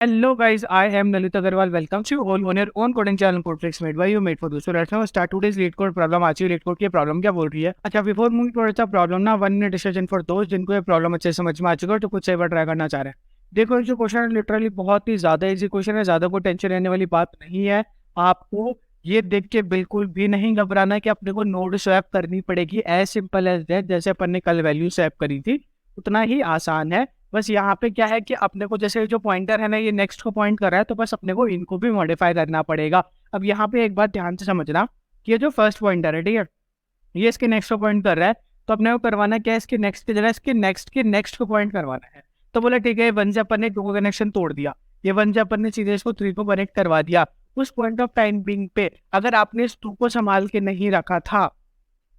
Hello guys, I am Lalit Agarwal. Welcome to you all on your own coding channel CodeFlix made by you made for this. So let's now start today's lead code problem. आज की lead code की problem क्या बोल रही है? अच्छा, before moving towards the problem ना 1 minute decision for those जिनको ये प्रॉब्लम अच्छे समझ में आ चुका है तो कुछ सही बार ट्राई करना चाह रहे हैं। देखो जो क्वेश्चन है लिटरली बहुत ही ज्यादा इजी क्वेश्चन है, ज्यादा कोई टेंशन लेने वाली बात नहीं है। आपको ये देख के बिल्कुल भी नहीं घबराना है कि अपने को नोड स्वैप करनी पड़ेगी। एज सिंपल एज दैट, जैसे अपन ने कल वैल्यू स्वैप करी थी उतना ही आसान है। बस यहाँ पे क्या है कि अपने को जैसे जो पॉइंटर है ना ये नेक्स्ट को पॉइंट कर रहा है, तो बस अपने को इनको भी मॉडिफाई करना पड़ेगा। अब यहाँ पे एक बात ध्यान से समझना कि ये जो फर्स्ट पॉइंटर है, ठीक है, ये इसके नेक्स्ट को पॉइंट कर रहा है, तो अपने को करवाना क्या है, इसके नेक्स्ट की जगह इसके नेक्स्ट को पॉइंट करवाना है। तो बोला ठीक है, 1 से अपन ने 2 का कनेक्शन तोड़ दिया, ये 1 से अपन ने सीधे इसको 3 को कनेक्ट करवा दिया। उस पॉइंट ऑफ टाइम बिंग पे अगर आपने इस 2 को संभाल के नहीं रखा था,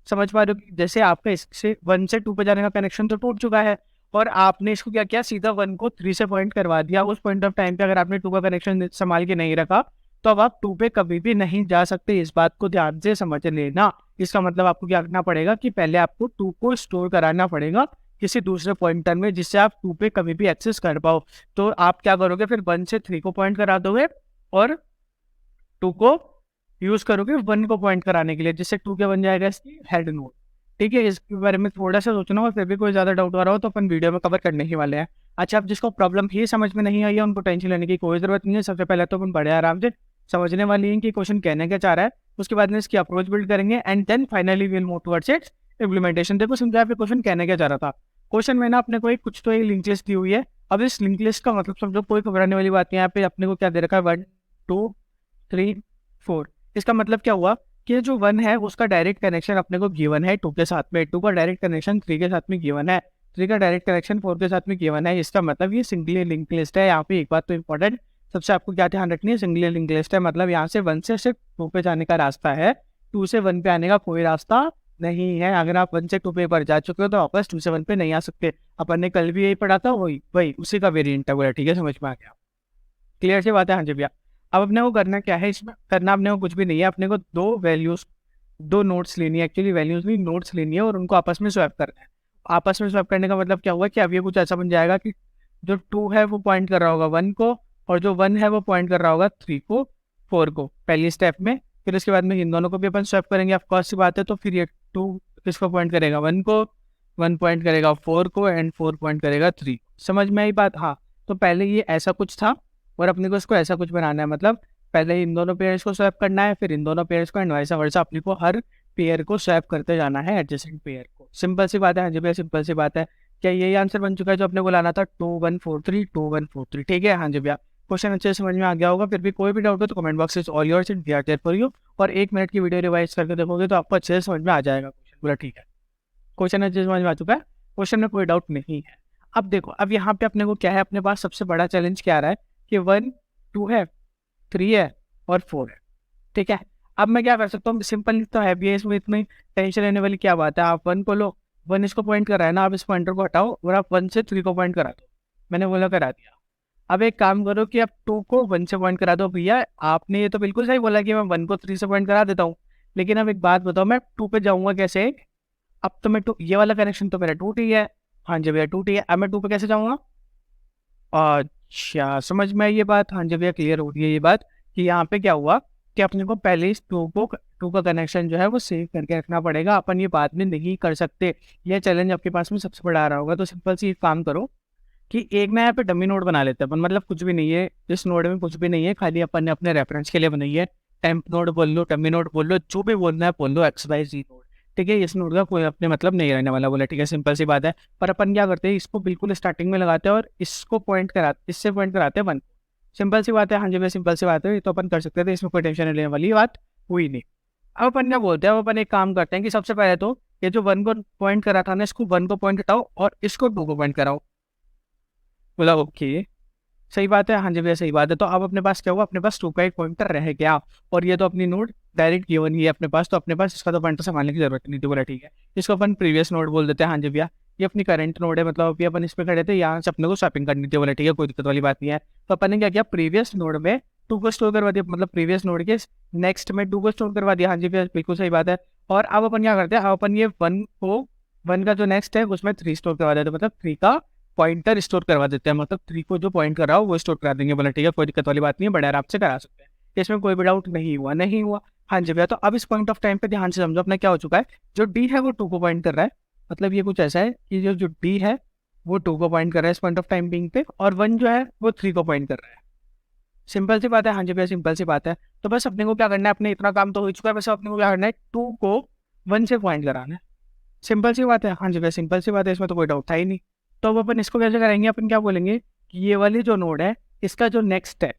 समझ पा रहे हो, जैसे आपका इससे 1 से 2 पे जाने का कनेक्शन तो टूट चुका है और आपने इसको क्या किया, सीधा 1 को 3 से पॉइंट करवा दिया। उस पॉइंट ऑफ टाइम पे अगर आपने 2 का कनेक्शन संभाल के नहीं रखा तो अब आप 2 पे कभी भी नहीं जा सकते। इस बात को ध्यान से समझ लेना। इसका मतलब आपको क्या करना पड़ेगा कि पहले आपको 2 को स्टोर कराना पड़ेगा किसी दूसरे पॉइंटर में, जिससे आप 2 पे कभी भी एक्सेस कर पाओ। तो आप क्या करोगे, फिर 1 से 3 को पॉइंट करा दोगे और 2 को यूज करोगे 1 को पॉइंट कराने के लिए, जिससे 2 क्या बन जाएगा, इसकी हेड नोड। ठीक है, इसके बारे में थोड़ा सा सोचना और फिर भी कोई ज्यादा डाउट आ रहा हो तो अपन वीडियो में कवर करने ही वाले हैं। अच्छा, अब जिसको प्रॉब्लम ही समझ में नहीं आई है उनको टेंशन लेने की कोई जरूरत नहीं है। सबसे पहले तो अपन बड़े आराम से समझने वाली है कि क्वेश्चन कहने क्या चाह रहा है, उसके बाद में इसकी अप्रोच बिल्ड करेंगे and then finally will move towards its implementation. देखो समझा पे क्वेश्चन कहने क्या चाह रहा था। क्वेश्चन में ना अपने को एक कुछ तो एक लिंक लिस्ट दी हुई है। अब इस लिंक लिस्ट का मतलब समझो, कोई घबराने वाली बात नहीं। यहाँ पे अपने को क्या दे रखा है, 1 2 3 4। इसका मतलब क्या हुआ कि जो 1 है उसका डायरेक्ट कनेक्शन अपने को गिवन है 2 के साथ में, 2 का डायरेक्ट कनेक्शन 3 के साथ में गिवन है, 3 का डायरेक्ट कनेक्शन 4 के साथ में गिवन है। इसका मतलब ये सिंगली लिंक लिस्ट है। यहाँ पे एक बात तो इंपॉर्टेंट सबसे आपको क्या ध्यान रखनी है, सिंगली लिंक लिस्ट है मतलब यहाँ से 1 से सिर्फ 2 पे जाने का रास्ता है, 2 से 1 पे आने का कोई रास्ता नहीं है। अगर आप 1 से 2 पे एक बार जा चुके हो तो वापस 2 से 1 पे नहीं आ सकते। अपन ने कल भी यही पढ़ा था, वही वही उसी का वेरिएंट है वो। ठीक है, समझ में आ गया, क्लियर सी बात है। हाँ जी भैया। अब अपने को करना क्या है, इसमें करना अपने को कुछ भी नहीं है। अपने को दो नोट्स लेनी है, एक्चुअली वैल्यूज नहीं नोट्स लेनी है और उनको आपस में स्वैप करना है। आपस में स्वैप करने का मतलब क्या हुआ कि अब ये कुछ ऐसा बन जाएगा कि जो 2 है वो पॉइंट कर रहा होगा 1 को और जो 1 है वो पॉइंट कर रहा होगा 3 को 4 को पहली स्टेप में। फिर उसके बाद में इन दोनों को भी अपन स्वैप करेंगे, ऑफ कोर्स सी बात है। तो फिर ये 2 किसको पॉइंट करेगा, 1 को, 1 पॉइंट करेगा 4 को एंड 4 पॉइंट करेगा 3। समझ में आई बात? हाँ, तो पहले ये ऐसा कुछ था और अपने को इसको ऐसा कुछ बनाना है। मतलब पहले इन दोनों पेयर्स को स्वैप करना है, फिर इन दोनों पेयर्स को एंड वाइस वर्सा अपने को हर पेयर को स्वैप करते जाना है, एडजेसेंट पेयर को। सिंपल सी बात है। हाँ जी भैया, सिंपल सी बात है। क्या यही आंसर बन चुका है जो अपने को लाना था, 2 1 4 3 2 1 4 3? ठीक है, हाँ जी भैया, क्वेश्चन अच्छे से समझ में आ गया होगा। फिर भी कोई भी डाउट हो तो comment box is all yours and we are there for you. और 1 मिनट की वीडियो रिवाइज करके देखोगे तो आपको अच्छे से समझ में आ जाएगा क्वेश्चन पूरा। ठीक है, क्वेश्चन अच्छे से समझ में आ चुका है, क्वेश्चन में कोई डाउट नहीं है। अब देखो, अब यहाँ पे अपने को क्या है, अपने पास सबसे बड़ा चैलेंज क्या आ रहा है कि 1 2 है, 3 है और 4 है। ठीक है, अब मैं क्या कर सकता हूँ, सिंपल तो है भी, इसमें इतनी टेंशन लेने वाली क्या बात है। आप 1 को लो, 1 इसको पॉइंट कर रहा है ना, आप इस पॉइंटर को हटाओ और आप 1 से 3 को पॉइंट करा दो। मैंने बोला करा दिया। अब एक काम करो कि आप 2 को 1 से पॉइंट करा दो। भैया आपने ये तो बिल्कुल सही बोला कि मैं 1 को 3 से पॉइंट करा देता हूँ, लेकिन अब एक बात बताओ, मैं 2 पे जाऊंगा कैसे? अब तो मैं ये वाला कनेक्शन तो मेरा टूट ही है। हाँ जी भैया, टूट ही है। अब मैं 2 पे कैसे जाऊंगा? अच्छा, समझ में आई ये बात? हाँ जी भैया, क्लियर हो रही है ये बात कि यहाँ पे क्या हुआ कि अपने को पहले इस 2 का कनेक्शन जो है वो सेव करके रखना पड़ेगा। अपन ये बाद में नहीं कर सकते। ये चैलेंज आपके पास में सबसे बड़ा आ रहा होगा। तो सिंपल सी एक काम करो कि एक ना यहाँ पे डमी नोड बना लेते हैं अपन। मतलब कुछ भी नहीं है इस नोड में, कुछ भी नहीं है, खाली अपन ने अपने रेफरेंस के लिए बनाई है। टेम्प नोड बोल लो, डमी नोड बोल लो, जो भी बोलना है बोल लो, XYZ नोड। ठीक है, इस नोड का कोई अपने मतलब नहीं रहने वाला बोला। ठीक है, सिंपल सी बात है। पर अपन क्या करते हैं, इसको बिल्कुल स्टार्टिंग में लगाते हैं और इसको पॉइंट कराते, इससे पॉइंट कराते हैं 1। सिंपल सी बात है। हाँ जी भैया, सिंपल सी बात है, ये तो अपन कर सकते थे, इसमें कोई टेंशन लेने वाली बात हुई नहीं। अब अपन क्या बोलते हैं, अब अपन एक काम करते हैं कि सबसे पहले तो ये जो 1 को पॉइंट करा था ना, इसको 1 को पॉइंट हटाओ और इसको 2 को पॉइंट कराओ। बोला ओके, सही बात है। हाँ जी भैया, सही बात है। तो अब अपने पास क्या हुआ, अपने पास 2 का एक पॉइंटर रह गया और ये तो अपनी नोड डायरेक्ट गिवन ही है अपने पास, तो अपने पास इसका तो पॉइंटर संभालने की जरूरत नहीं थी। बोला ठीक है, इसको अपन प्रीवियस नोड बोल देते हैं। हाँ जी भैया, ये अपनी करंट नोड है, मतलब अभी अपन इस पे खड़े थे, यहाँ से अपने को स्वैपिंग करनी थी। बोला ठीक है, कोई दिक्कत वाली बात नहीं है। तो अपन ने क्या किया, प्रीवियस नोड में 2 को स्टोर करवा दिया, मतलब प्रीवियस नोड के नेक्स्ट में 2 को स्टोर करवा दिया। हाँ जी भैया, बिल्कुल सही बात है। और अब अपन क्या करते हैं, अब अपन ये 1 का जो नेक्स्ट है उसमें 3 स्टोर करवा देते हैं, मतलब 3 का पॉइंटर स्टोर करवा देते हैं, मतलब 3 को जो पॉइंट कर रहा हो वो स्टोर करा देंगे। बोला ठीक है, कोई दिक्कत वाली बात नहीं है, बड़े आराम से करा सकते हैं, इसमें कोई भी डाउट नहीं हुआ, नहीं हुआ। हाँ जी भैया, तो अब इस पॉइंट ऑफ टाइम पे ध्यान से समझो अपना क्या हो चुका है। जो डी है वो 2 को पॉइंट कर रहा है, मतलब ये कुछ ऐसा है कि जो डी है वो 2 को पॉइंट कर रहा है इस पॉइंट ऑफ टाइम बिंग पे, और 1 जो है वो 3 को पॉइंट कर रहा है। सिंपल सी बात है। हाँ जी भैया, सिंपल सी बात है। तो बस अपने को क्या करना है, अपने इतना काम तो हो चुका है, बस अपने को क्या करना है, 2 को 1 से पॉइंट कराना है। सिंपल सी बात है। हाँ जी भैया, सिंपल सी बात है, इसमें तो कोई डाउट था ही नहीं। तो अब अपन इसको कैसे करेंगे, अपन क्या बोलेंगे कि ये वाली जो नोड है इसका जो नेक्स्ट है,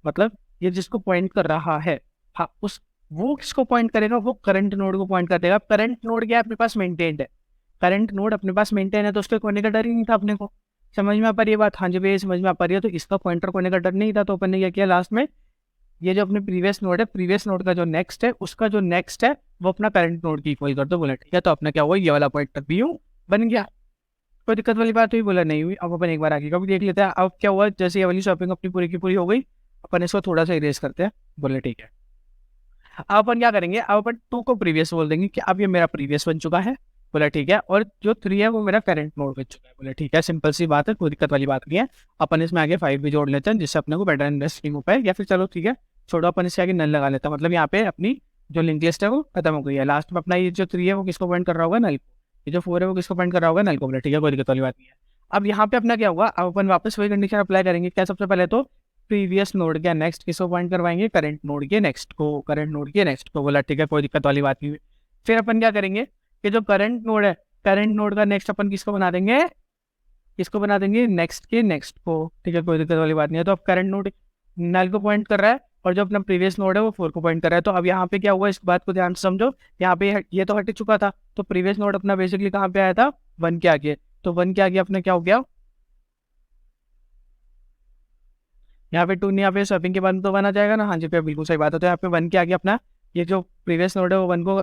मतलब ये जिसको पॉइंट कर रहा है, हाँ उस वो किसको पॉइंट करेगा, वो करंट नोड को पॉइंट कर देगा। करंट नोड क्या है, अपने पास मेंटेन्ड है, करंट नोड अपने पास मेंटेन है, तो उसके खोने का डर ही नहीं था अपने को। समझ में आ पा रही है बात? हाँ जी भैया, समझ में आ पा रही है। तो इसका पॉइंटर खोने का डर नहीं था, तो अपन ने क्या किया लास्ट में, ये जो अपने प्रीवियस नोड है, प्रीवियस नोड का जो नेक्स्ट है उसका जो नेक्स्ट है वो अपना करंट नोड की इक्वल कर दो। बोला ठीक है, तो अपना क्या हुआ, ये वाला पॉइंटर भी बन गया। कोई दिक्कत वाली बात हुई? बोला नहीं हुई। अब अपन एक बार आगे का भी देख लेते हैं। अब क्या हुआ, जैसे ये वाली शॉपिंग अपनी पूरी की पूरी हो गई, अपन इसको थोड़ा सा इरेज करते हैं। बोले ठीक है, अब अपन क्या करेंगे, अब अपन 2 को प्रीवियस बोल देंगे कि अब ये मेरा प्रीवियस बन चुका है। बोला ठीक है, और जो 3 है वो मेरा करंट नोड बन चुका है। बोले ठीक है, सिंपल सी बात है, कोई दिक्कत वाली बात नहीं है। अपन इसमें आगे 5 भी जोड़ लेते हैं, जिससे अपने को बेटर अंडरस्टैंडिंग हो पाए, या फिर चलो ठीक है छोड़ो, अपन इससे आगे नल लगा लेते हैं। मतलब यहाँ पे अपनी जो लिंक लिस्ट है वो खत्म हो गई है। लास्ट में अपना ये जो 3 है वो किसको पॉइंट कर रहा होगा, नल को। ये जो 4 है वो किसको पॉइंट कर रहा होगा, नल को। बोले ठीक है, कोई दिक्कत वाली बात नहीं है। अब यहाँ पे अपना क्या हुआ, अब अपन वापस वही कंडीशन अप्लाई करेंगे। क्या, सबसे पहले तो प्रीवियस नोड के नेक्स्ट किसको पॉइंट करवाएंगे, करंट नोड के नेक्स्ट को, करंट नोड के नेक्स्ट को। बोला ठीक है, कोई दिक्कत वाली बात नहीं हुई। फिर अपन क्या करेंगे कि जो करंट नोड है, करंट नोड का नेक्स्ट अपन किसको बना देंगे, किसको बना देंगे, नेक्स्ट के नेक्स्ट को। ठीक है, कोई दिक्कत वाली बात नहीं है। तो अब करंट नोड नल को पॉइंट कर रहा है, और जो अपना प्रीवियस नोड है वो 4 को पॉइंट कर रहा है। तो अब यहाँ पे क्या हुआ, इस बात को ध्यान से समझो। यहाँ पे ये तो हट चुका था, तो प्रीवियस नोड अपना बेसिकली कहाँ पे आया था, 1 के आगे। तो 1 के आगे अपना क्या हो गया, यहाँ पे 2 नहीं, यहाँ पे स्वैपिंग के बाद तो 1 आ जाएगा ना। हाँ जी पे बिल्कुल सही बात है। तो यहाँ पे 1 के आगे अपना ये जो प्रीवियस नोड है वो 1 को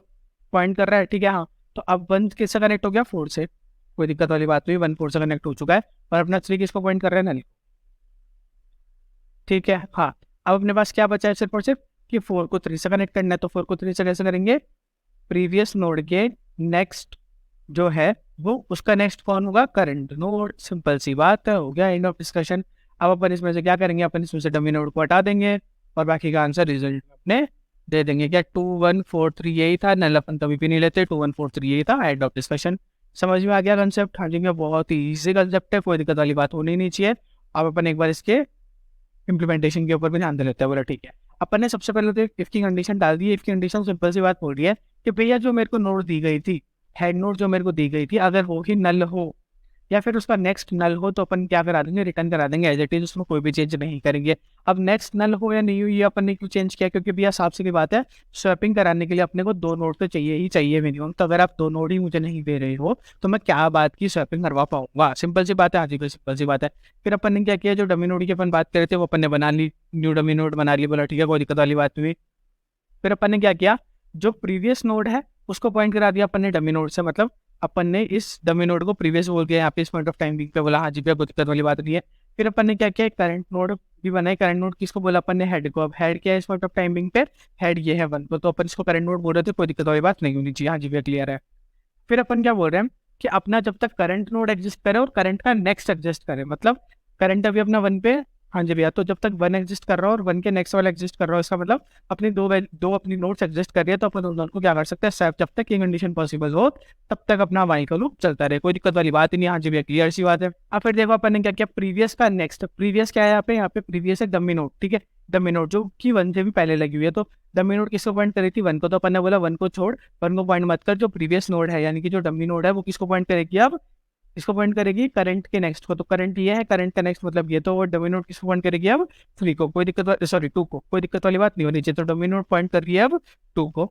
पॉइंट कर रहा है। ठीक है, हाँ। तो अब 1 किससे कनेक्ट हो गया, 4 से। कोई दिक्कत वाली बात नहीं, 1 4 से कनेक्ट हो चुका है। और अपना 3 किसको पॉइंट कर रहा है, नल। ठीक है, हाँ। अब अपने पास क्या बचा है सिर्फ और सिर्फ कि 4 को 3 से कनेक्ट करना है। तो 4 को 3 से कैसे करेंगे, प्रीवियस नोड के नेक्स्ट जो है वो उसका नेक्स्ट कौन होगा, करंट नोड। सिंपल सी बात है, हो गया, एंड ऑफ डिस्कशन। अब अपन इसमें से क्या करेंगे, अपन इसमें से डमी नोड को हटा देंगे, और बाकी का आंसर रिजल्ट में अपने दे देंगे। क्या 2 1 4 3 यही था, नल अपन कभी भी नहीं लेते, 2 1 4 3 यही था, एंड ऑफ डिस्कशन। समझ में आ गया कंसेप्ट? हाँ जी, में बहुत ही ईजी कंसेप्ट है, कोई दिक्कत वाली बात होनी नहीं चाहिए। अब अपन एक बार इसके इम्प्लीमेंटेशन के ऊपर भी ध्यान दे लेते हैं। बोला ठीक है, अपन ने सबसे पहले तो इफ की कंडीशन डाल दी है। इफ की कंडीशन सिंपल सी बात बोल रही है कि भैया जो मेरे को नोड दी गई थी, हेड नोड जो मेरे को दी गई थी, अगर वो ही नल हो या फिर उसका नेक्स्ट नल हो, तो अपन क्या करा देंगे, रिटर्न करा देंगे एज इट इज, उसमें कोई भी चेंज नहीं करेंगे। अब नेक्स्ट नल हो या नहीं हो, ये अपन ने क्यों चेंज किया, क्योंकि भैया साफ सी बात है, स्वैपिंग कराने के लिए अपने को 2 नोड तो चाहिए ही चाहिए मिनिमम। तो अगर आप 2 नोड ही मुझे नहीं दे रहे हो तो मैं क्या बात की स्वैपिंग करवा पाऊंगा। सिंपल सी बात है। हाँ जी, सिंपल सी बात है। फिर अपन ने क्या किया, जो डमी नोड की अपन बात कर रहे थे वो अपन ने बना ली, न्यू डमी नोड बना ली। बोला ठीक है, कोई दिक्कत वाली बात नहीं। फिर अपन ने क्या किया, जो प्रीवियस नोड है उसको पॉइंट करा दिया अपन ने डमी नोड से, मतलब अपन ने इस डमी नोड को प्रीवियस बोल दिया यहाँ पे इस पॉइंट ऑफ टाइम पे। बोला हाँ जी भैया, कोई दिक्कत वाली बात नहीं है। फिर अपन ने क्या किया, करंट नोड भी बनाए। करंट नोड किसको बोला अपन ने, हेड को। अब हेड क्या है इस पॉइंट ऑफ टाइमिंग पे, हेड ये है 1 को, तो अपन इसको करंट नोड बोल रहे थे, कोई दिक्कत वाली बात नहीं होनी चाहिए। हाँ जी भैया, क्लियर है। फिर अपन क्या बोल रहे हैं कि अपना जब तक करंट नोड एग्जिस्ट करे और करंट का नेक्स्ट एग्जिस्ट करे, मतलब करंट अभी अपना 1 पे, हाँ जी भैया, तो जब तक 1 एग्जिस्ट कर रहा है और 1 के नेक्स्ट वाला एग्जिस्ट कर रहा है, इसका मतलब अपनी दो अपनी नोड्स एग्जिस्ट कर रही है, तो अपन दोनों को क्या कर सकते हैं, जब तक ये कंडीशन पॉसिबल हो तब तक अपना वाई का लूप चलता रहे, कोई दिक्कत वाली बात ही नहीं। हाँ जी भैया, क्लियर सी बात है। अब फिर देखो अपन ने क्या किया, प्रीवियस का नेक्स्ट, प्रीवियस क्या है यहाँ पे प्रीवियस है डमी नोड। ठीक है, डमी नोड जो कि 1 से भी पहले लगी हुई है, तो डमी नोड किसको पॉइंट करी थी, 1 को। तो अपन ने बोला 1 को छोड़, 1 को पॉइंट मत कर, जो प्रीवियस नोड है यानी कि जो डमी नोड है वो किसको पॉइंट करेगी, अब इसको पॉइंट करेगी करंट के नेक्स्ट को। तो करंट ये है, करंट का नेक्स्ट मतलब ये, तो वो डमी नोड किसको पॉइंट करेगी, अब 3 को। कोई दिक्कत, सॉरी 2 को, कोई दिक्कत वाली बात नहीं होनी चाहिए। तो डमी नोड पॉइंट कर रही है अब 2 को।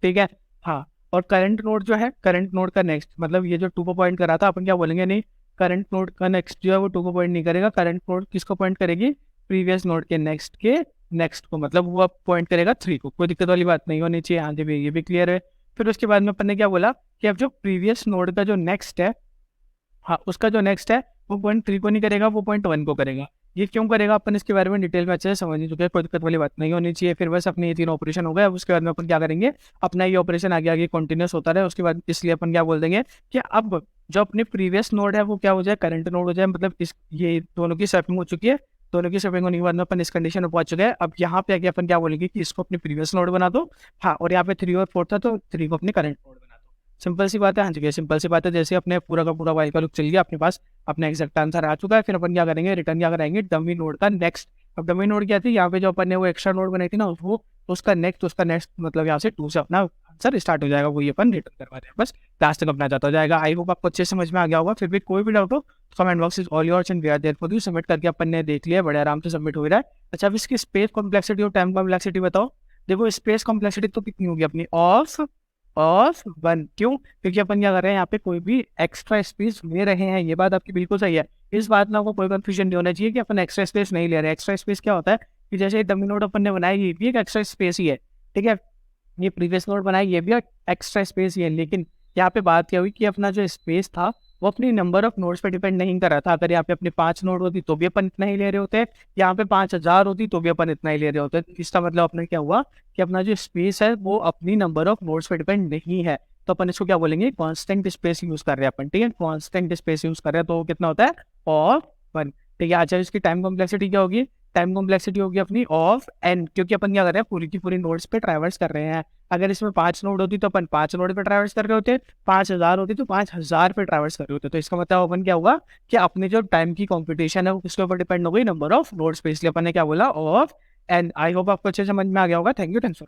ठीक है, हाँ। और करंट नोड जो है, करंट नोड का नेक्स्ट मतलब ये जो 2 को पॉइंट कर रहा था, अपन क्या बोलेंगे, नहीं, करंट नोड का नेक्स्ट जो है वो 2 को पॉइंट नहीं करेगा। करंट नोड किसको पॉइंट करेगी, प्रीवियस नोड के नेक्स्ट को, मतलब वो अब पॉइंट करेगा 3 को। कोई दिक्कत वाली बात नहीं होनी चाहिए। हाँ जी, ये भी क्लियर है। फिर उसके बाद में अपन ने क्या बोला कि अब जो प्रीवियस नोड का जो नेक्स्ट है, हाँ उसका जो नेक्स्ट है वो पॉइंट 3 को नहीं करेगा, वो पॉइंट 1 को करेगा। ये क्यों करेगा, अपन इसके बारे में डिटेल में अच्छे से समझ नहीं चुके हैं, कोई दिक्कत वाली बात नहीं होनी चाहिए। फिर बस अपने ये 3 ऑपरेशन हो गए। अब उसके बाद में अपन क्या करेंगे, अपना ये ऑपरेशन आगे आगे कंटिन्यूस होता रहे। उसके बाद इसलिए अपन क्या बोल देंगे कि अब जो अपने प्रीवियस नोड है वो क्या हो जाए, करंट नोड हो जाए। मतलब इस ये दोनों की स्वैपिंग हो चुकी है, दोनों की स्वैपिंग होने के बाद में अपन इस कंडीशन में पहुंच चुके हैं। अब यहाँ पे आके अपन क्या बोलेंगे कि इसको अपनी प्रीवियस नोड बना दो। हाँ, और यहाँ पे 3 और 4 था तो 3 को अपनी करंट नोड बना दो। सिंपल सी बात है। हाँ जी, सिंपल सी बात है। जैसे अपने पूरा का पूरा वाइल का लुक चल गया अपने पास, अपना एग्जैक्ट आंसर आ चुका है। फिर अपन क्या करेंगे, रिटर्न क्या कराएंगे, डमी नोड का नेक्स्ट। अब डमी नोड क्या थी, यहाँ पे जो अपन ने वो एक्स्ट्रा नोड बनाई थी ना, वो उसका नेक्स्ट मतलब यहाँ से 2 से अपना आंसर स्टार्ट हो जाएगा, वही अपन रिटर्न करवा दें बस। लास्ट तक अपना जाता हो जाएगा। आई होप आपको अच्छे समझ में आ गया होगा। फिर भी कोई भी डाउट हो, comment box is all yours and we are there for you. Submit करके अपन ने देख लिया, बड़े आराम से सबमिट हो रहा है। अच्छा, अब इसकी स्पेस कॉम्प्लेक्सिटी और टाइम कॉम्प्लेक्सिटी बताओ। देखो स्पेस कॉम्प्लेक्सिटी तो कितनी होगी अपनी, ऑफ 1। क्यों? क्योंकि अपन क्या कर रहे हैं, यहाँ पे कोई भी एक्स्ट्रा स्पेस ले रहे हैं। ये बात आपकी बिल्कुल सही है। इस बात में आपको कोई कंफ्यूजन नहीं होना चाहिए कि अपन एक्स्ट्रा स्पेस नहीं ले रहे हैं। एक्स्ट्रा स्पेस क्या होता है कि जैसे डमी नोड अपन ने बनाया, ये भी एक एक्स्ट्रा स्पेस ही है, ठीक है। ये प्रीवियस नोड बनाया, ये भी एक्स्ट्रा स्पेस ही है। लेकिन यहाँ पे बात क्या हुई कि अपना जो स्पेस था वो अपनी नंबर ऑफ नोड्स पे डिपेंड नहीं कर रहा था। अगर यहाँ पे अपने 5 नोड होती तो भी अपन इतना ही ले रहे होते, यहाँ पे 5000 होती तो भी अपन इतना ही ले रहे होते। इसका मतलब अपने क्या हुआ कि अपना जो स्पेस है वो अपनी नंबर ऑफ नोड्स पे डिपेंड नहीं है। तो अपन इसको क्या बोलेंगे, कांस्टेंट स्पेस यूज कर रहे हैं अपन, ठीक है। कांस्टेंट स्पेस यूज कर रहे हैं तो वो कितना होता है, ऑफ 1, ठीक है। अच्छा, इसकी टाइम कॉम्प्लेक्सिटी क्या होगी, टाइम कॉम्प्लेक्सिटी होगी अपनी ऑफ n, क्योंकि अपन क्या कर रहे हैं, पूरी की पूरी नोड्स पे ट्रैवर्स कर रहे हैं। अगर इसमें 5 नोड होती तो अपन 5 नोड पे ट्रैवर्स कर रहे होते, 5000 होती तो 5000 पे ट्रैवर्स कर रहे होते। तो इसका मतलब अपन क्या हुआ कि अपने जो टाइम की कॉम्पिटिशन है वो किसके ऊपर डिपेंड हो गई, नंबर ऑफ नोड्स पे। इसलिए अपन ने क्या बोला, ऑफ n। आई होप आपको अच्छे से समझ में आ गया होगा। Thank you.